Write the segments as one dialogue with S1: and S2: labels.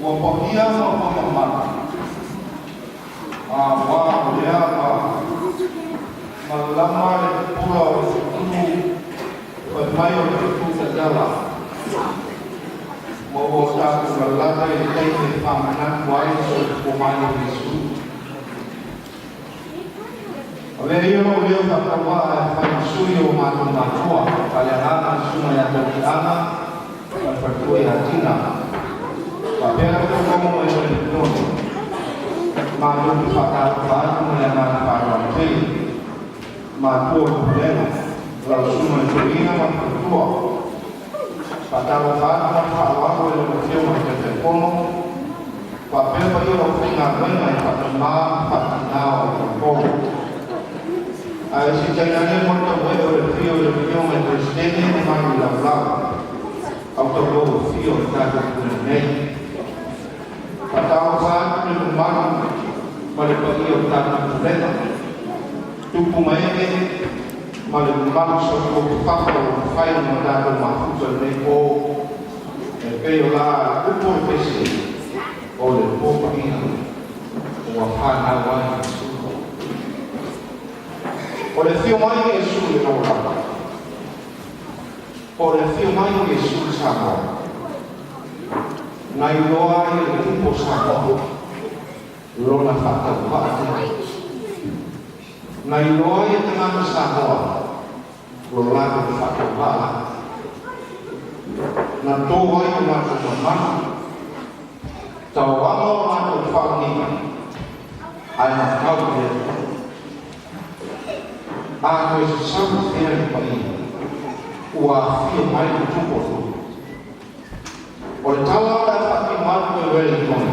S1: Wapahia mapamamata. Wā lea malama le pura o se tunu mai o le tuta dala. Mo tāku lalata i teine whamanatu ai so o mai o Jesu. Lea io leo whakawa e whamasui o mātou mātua, kale ana suma ia toki ana, ka whakui a tina. Ka pēra kokomo e o le tonu. Mātou ki whakau whātu lea nāna whātua tei. Mātua kulela, lau suma e toina ma whatua. Whakau whātu ma whāwako e o teo ma te pono. Whapēpa i o whinga wenga e whakamā whakanao e pono. Ai si tainane mo te wei o le fio le fio me te stene e mai la blau. Au te logo fio tātou kune nei. Patao whātu le kumanu ma le pai o tātou kurena. Tupu maene ma le kumanu sa kōku whapa o whaia ma tātou mahuta nei o e peo la upo e pese o le pōpa ina o a whānau ai Jesu. O le fio mai o Jesu le naurapa. O le fio mai o Jesu le Samoa. Ngai loa i le upo Samoa. Lona whakau haate. Ngai loa i te ngata Samoa. Lo lago te whakau haate. Na tō ai o ngata mamana. Tau wama o ngata whakanina. Ai na kau te a koe se sabu whea i pai, ua whio mai o tupo tu. O le tala o e whaki matu e Wellington,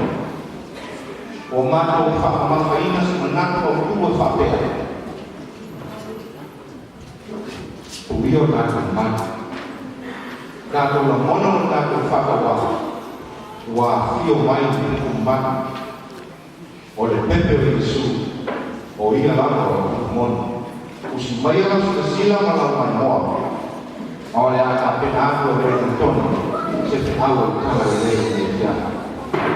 S1: o mātou whakamawhaina si manako o tua whapea. O wio tātou matu. Tātou la mono o tātou whakawaha, ua whio mai o tupo matu. O le pepe o Jesu, o ia lama o mono. Usi mai ala suka sila malau manoa. Ole aka pena aku e Wellington, se te au o kama e lei e kia.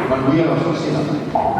S1: Manuia ala suka sila.
S2: Oh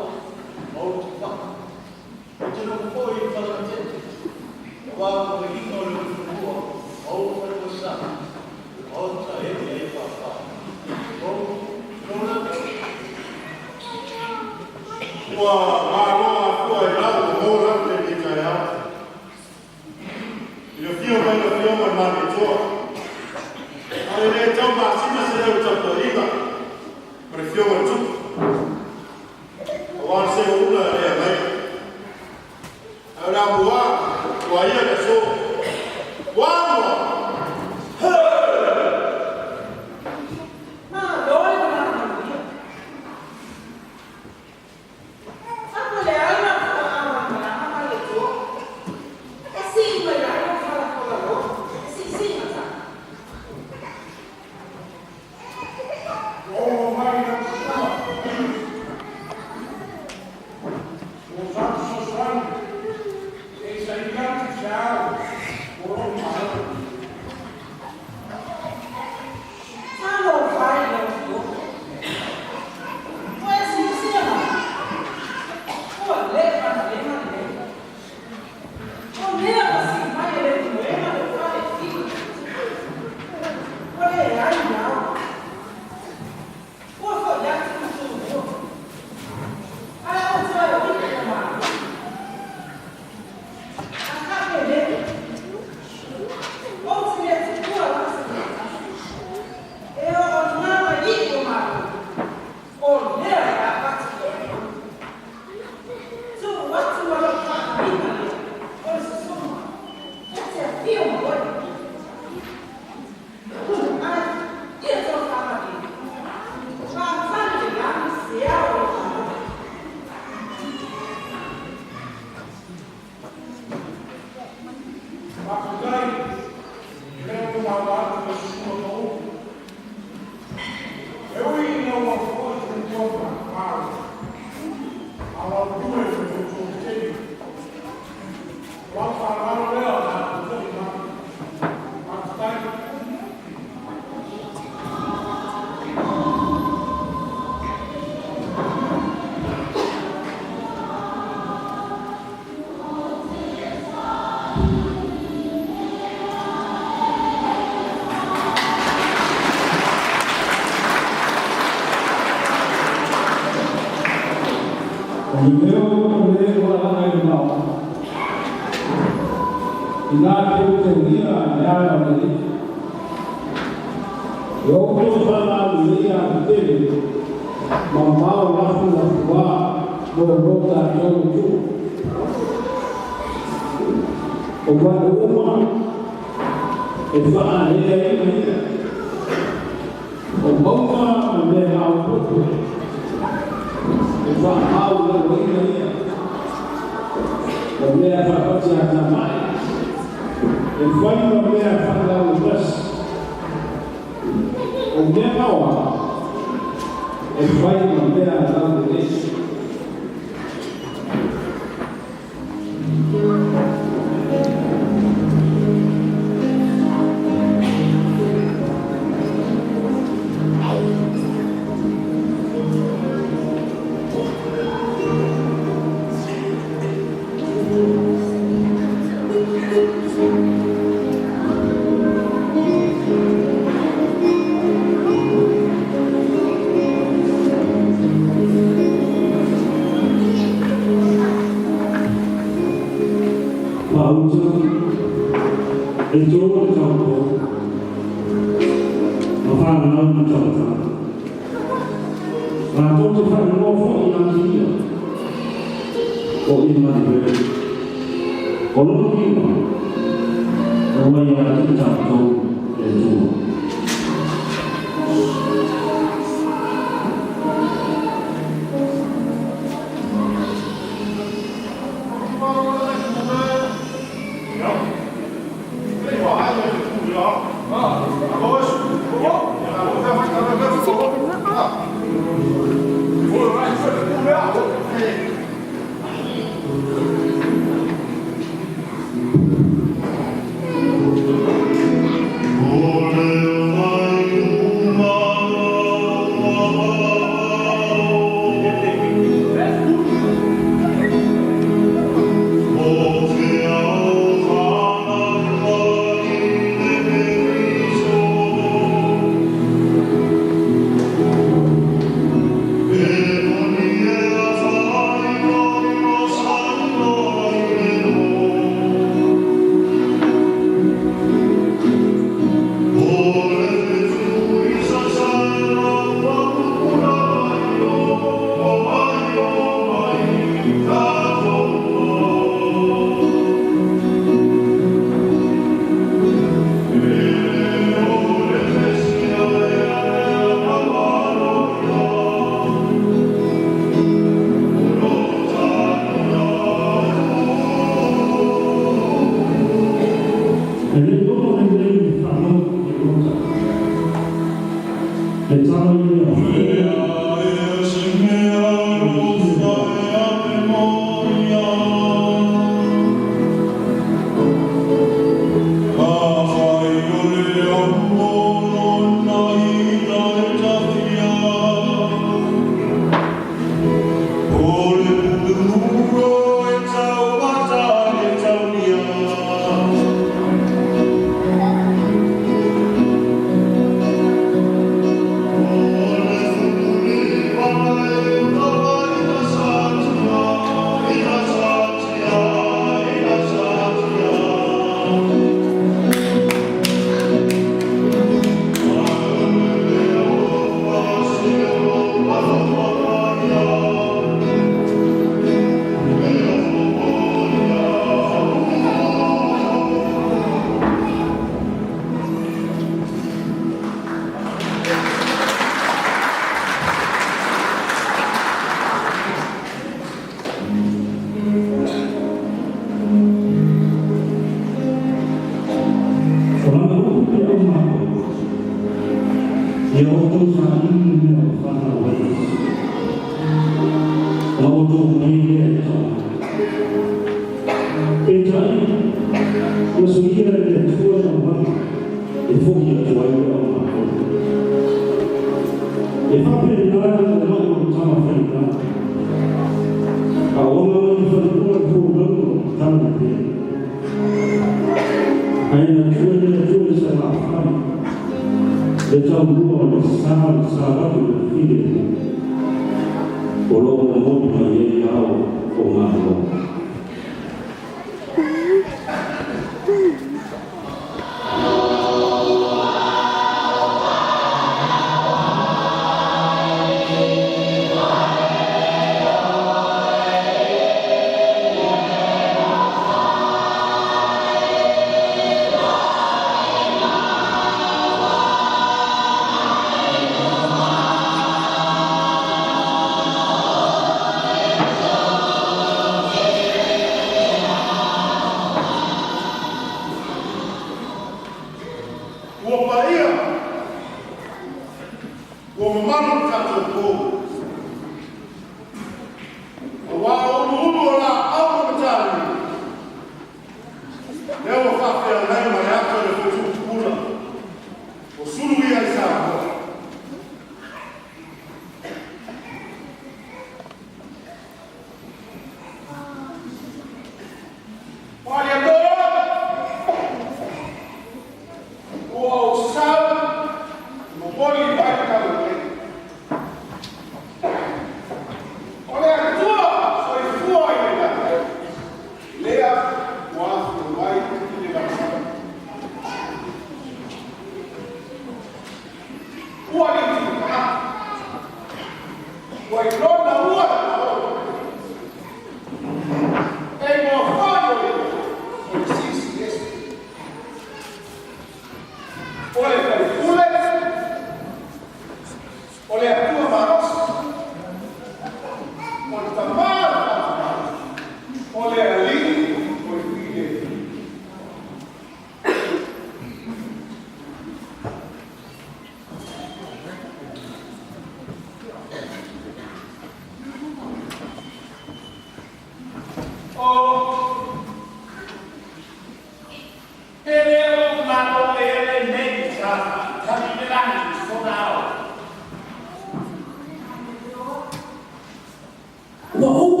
S2: Oh,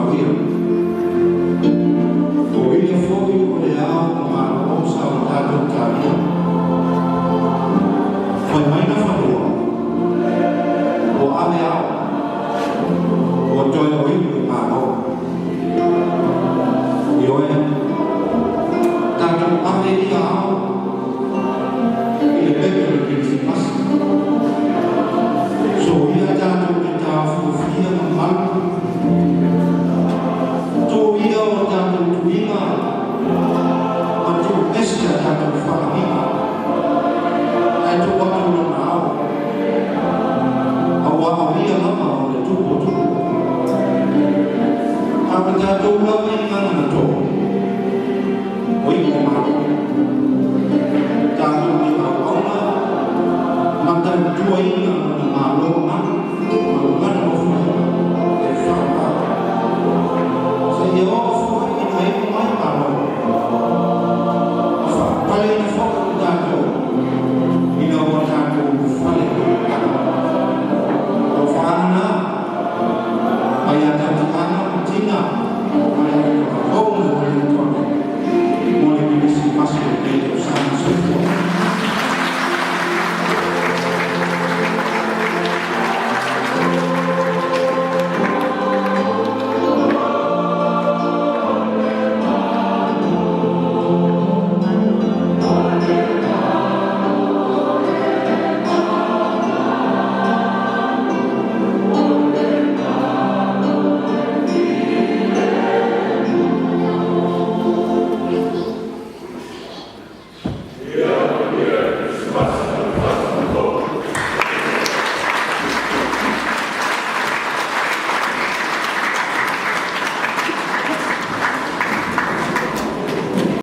S1: whakawhia. O ia fōi o le ao ma o sa o tātou tālia. Whai mai na whanua. O ame ao. O toi o ipu ma o. I oe. Tātou ame i ao. I le pepe le kiri masi. So ia tātou le tāwhuwhia ma malu. Tō ia o tātou tuinga. Ma tō estia tātou whakahinga. Ai tō watu no na ao. Awa au ia lama o le tupo tupo. Hapa tātou lawa i ngana na tō. O i o maro. Tātou i au auna. Ma tātou tuainga.